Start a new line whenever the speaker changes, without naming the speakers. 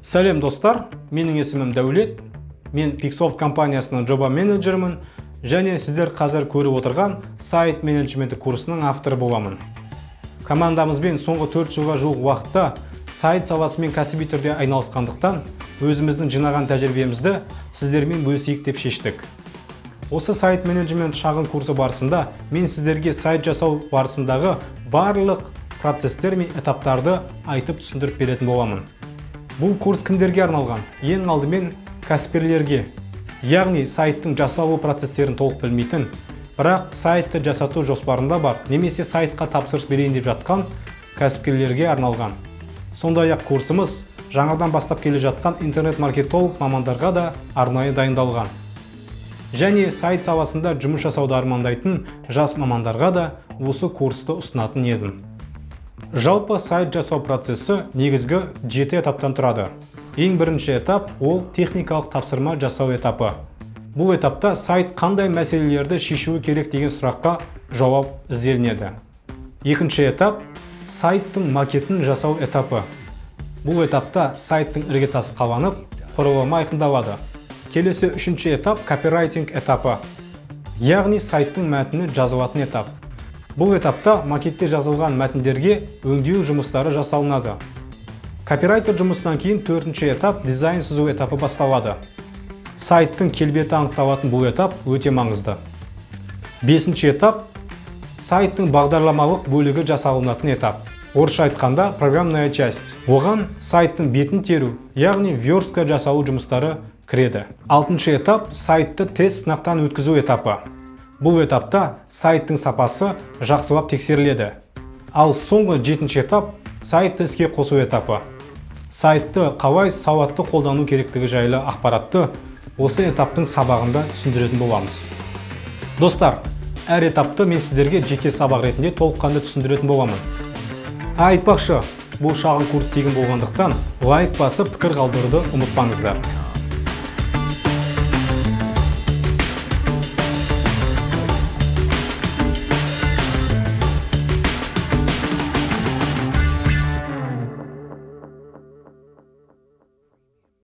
Сәлем достар, менің есімім Дәулет. Мен Pixsoft компаниясының жоба менеджерімін және сіздер қазір көріп отырған сайт менеджменті курсының авторы боламын. Командамызбен соңғы 4 жылға жуық уақытта сайт саласымен кәсіби түрде айналысқандықтан, өзіміздің жинаған тәжірибемізді сіздермен бөлісейік деп шештік. Осы сайт менеджмент шағын курсы барысында мен сіздерге сайт жасау барысындағы барлық процестер мен этаптарды айтып түсіндіріп беретін боламын. Бұл курс кімдерге арналған? Ең алдымен кәсіпкерлерге, яғни сайттың жасалу процестерін толық білмейтін, бірақ сайтты жасату жоспарында бар, немесе сайтқа тапсырыс берейін деп жатқан кәсіпкерлерге арналған. Сондай-ақ курсымыз жаңадан бастап келе жатқан интернет-маркетолог мамандарға да арнайы дайындалған. Және сайт саласында жұмыс жасауды армандайтын жас мамандарға да осы курсты ұсынатын едім. Жалпы сайт жасау процесі негізгі 7 этаптан тұрады. Ең бірінші этап ол техникалық тапсырма жасау этапы. Бұл этапта сайт қандай мәселелерді шешуі керек деген сұраққа жауап ізделінеді. Екінші этап сайттың макетін жасау этапы. Бұл этапта сайттың іргетасы қаланып, құрылымы айқындалады. Келесі үшінші этап копирайтинг этапы, яғни сайттың мәтіні жазылатын этап. Бұл этапта макетте жазылған мәтіндерге өңдеу жұмыстары жасалынады. Копирайтер жұмысынан кейін төртінші этап дизайн сызу этапы басталады. Сайттың келбеті анықталатын бұл этап өте маңызды. Бесінші этап сайттың бағдарламалық бөлігі жасалынатын этап. Орысша айтқанда программная часть. Оған сайттың бетін теру, яғни верстка жасалу жұмыстары кіреді. Алтыншы этап сайтты тест сынақтан өткізу этапы. Бұл этапта сайттың сапасы жақсылап тексеріледі. Ал соңғы жетінші этап сайтты іске қосу этапы. Сайтты қалай сауатты қолдану керектігі жайлы ақпаратты осы этаптың сабағында түсіндіретін боламыз. Достар, әр этапты мен сіздерге жеке сабақ ретінде толыққанды түсіндіретін боламын. Айтпақшы, бұл шағын курс тегін болғандықтан лайк басып пікір қалдыруды ұмытпаңыздар.